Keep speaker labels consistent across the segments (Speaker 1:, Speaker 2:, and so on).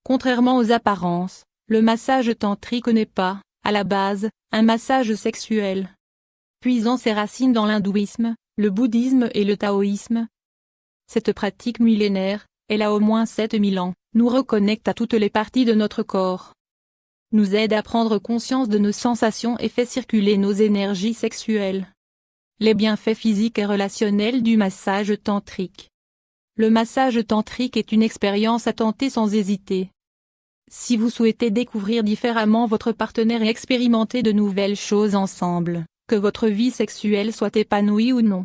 Speaker 1: Contrairement aux apparences, le massage tantrique n'est pas, à la base, un massage sexuel. Puisant ses racines dans l'hindouisme, le bouddhisme et le taoïsme, cette pratique millénaire, elle a au moins 7000 ans, nous reconnecte à toutes les parties de notre corps, nous aide à prendre conscience de nos sensations et fait circuler nos énergies sexuelles. Les bienfaits physiques et relationnels du massage tantrique. Le massage tantrique est une expérience à tenter sans hésiter. Si vous souhaitez découvrir différemment votre partenaire et expérimenter de nouvelles choses ensemble, que votre vie sexuelle soit épanouie ou non.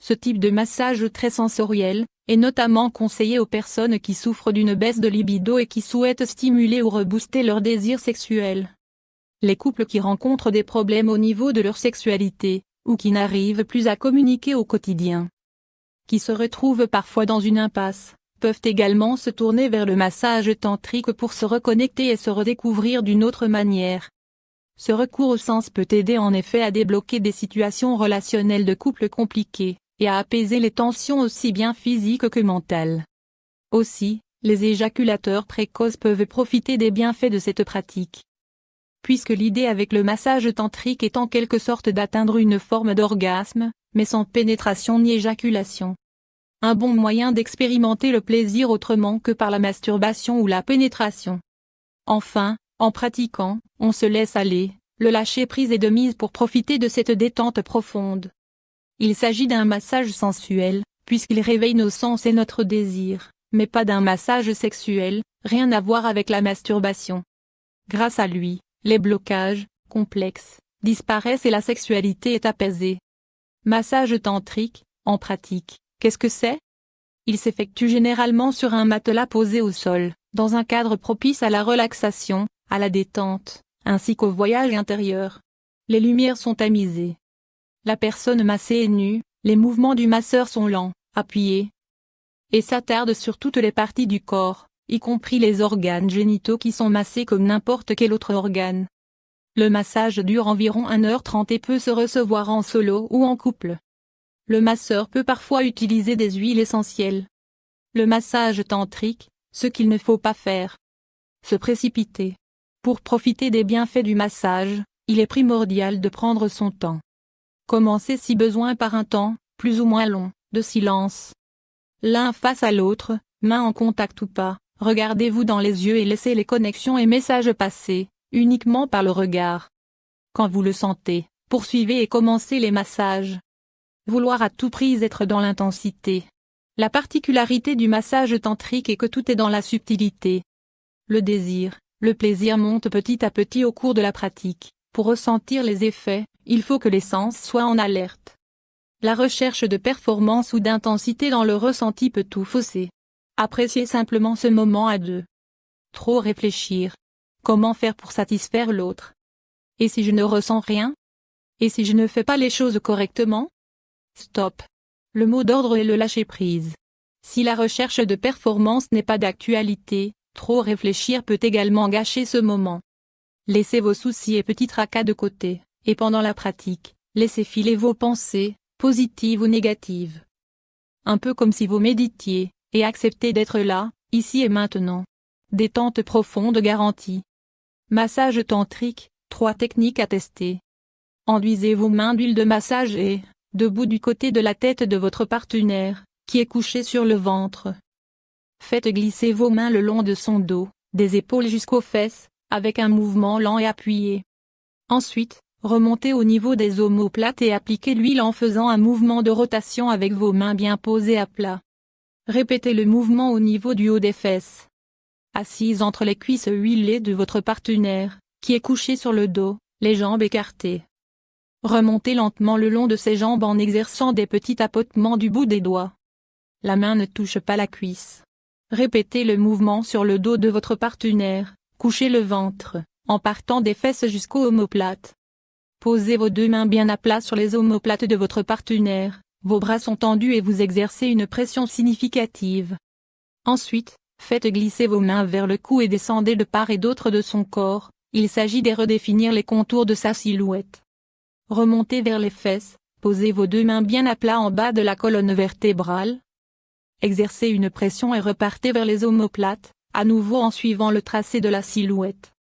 Speaker 1: Ce type de massage très sensoriel est notamment conseillé aux personnes qui souffrent d'une baisse de libido et qui souhaitent stimuler ou rebooster leur désir sexuel. Les couples qui rencontrent des problèmes au niveau de leur sexualité, ou qui n'arrivent plus à communiquer au quotidien, qui se retrouvent parfois dans une impasse, peuvent également se tourner vers le massage tantrique pour se reconnecter et se redécouvrir d'une autre manière. Ce recours au sens peut aider en effet à débloquer des situations relationnelles de couple compliquées, et à apaiser les tensions aussi bien physiques que mentales. Aussi, les éjaculateurs précoces peuvent profiter des bienfaits de cette pratique. Puisque l'idée avec le massage tantrique est en quelque sorte d'atteindre une forme d'orgasme, mais sans pénétration ni éjaculation. Un bon moyen d'expérimenter le plaisir autrement que par la masturbation ou la pénétration. Enfin, en pratiquant, on se laisse aller, le lâcher-prise est de mise pour profiter de cette détente profonde. Il s'agit d'un massage sensuel, puisqu'il réveille nos sens et notre désir, mais pas d'un massage sexuel, rien à voir avec la masturbation. Grâce à lui, les blocages, complexes, disparaissent et la sexualité est apaisée. Massage tantrique, en pratique, qu'est-ce que c'est? Il s'effectue généralement sur un matelas posé au sol, dans un cadre propice à la relaxation, à la détente, ainsi qu'au voyage intérieur. Les lumières sont tamisées. La personne massée est nue, les mouvements du masseur sont lents, appuyés, et s'attardent sur toutes les parties du corps, y compris les organes génitaux qui sont massés comme n'importe quel autre organe. Le massage dure environ 1h30 et peut se recevoir en solo ou en couple. Le masseur peut parfois utiliser des huiles essentielles. Le massage tantrique, ce qu'il ne faut pas faire. Se précipiter. Pour profiter des bienfaits du massage, il est primordial de prendre son temps. Commencez si besoin par un temps, plus ou moins long, de silence. L'un face à l'autre, main en contact ou pas, regardez-vous dans les yeux et laissez les connexions et messages passer, uniquement par le regard. Quand vous le sentez, poursuivez et commencez les massages. Vouloir à tout prix être dans l'intensité. La particularité du massage tantrique est que tout est dans la subtilité. Le désir, le plaisir monte petit à petit au cours de la pratique. Pour ressentir les effets, il faut que les sens soient en alerte. La recherche de performance ou d'intensité dans le ressenti peut tout fausser. Appréciez simplement ce moment à deux. Trop réfléchir. Comment faire pour satisfaire l'autre? Et si je ne ressens rien? Et si je ne fais pas les choses correctement? Stop. Le mot d'ordre est le lâcher-prise. Si la recherche de performance n'est pas d'actualité, trop réfléchir peut également gâcher ce moment. Laissez vos soucis et petits tracas de côté, et pendant la pratique, laissez filer vos pensées, positives ou négatives. Un peu comme si vous méditiez, et acceptez d'être là, ici et maintenant. Détente profonde garantie. Massage tantrique, 3 techniques à tester. Enduisez vos mains d'huile de massage et, debout du côté de la tête de votre partenaire, qui est couché sur le ventre. Faites glisser vos mains le long de son dos, des épaules jusqu'aux fesses, avec un mouvement lent et appuyé. Ensuite, remontez au niveau des omoplates et appliquez l'huile en faisant un mouvement de rotation avec vos mains bien posées à plat. Répétez le mouvement au niveau du haut des fesses. Assise entre les cuisses huilées de votre partenaire, qui est couché sur le dos, les jambes écartées. Remontez lentement le long de ses jambes en exerçant des petits tapotements du bout des doigts. La main ne touche pas la cuisse. Répétez le mouvement sur le dos de votre partenaire, couchez le ventre, en partant des fesses jusqu'aux omoplates. Posez vos 2 mains bien à plat sur les omoplates de votre partenaire, vos bras sont tendus et vous exercez une pression significative. Ensuite, faites glisser vos mains vers le cou et descendez de part et d'autre de son corps, il s'agit de redéfinir les contours de sa silhouette. Remontez vers les fesses, posez vos 2 mains bien à plat en bas de la colonne vertébrale. Exercez une pression et repartez vers les omoplates, à nouveau en suivant le tracé de la silhouette.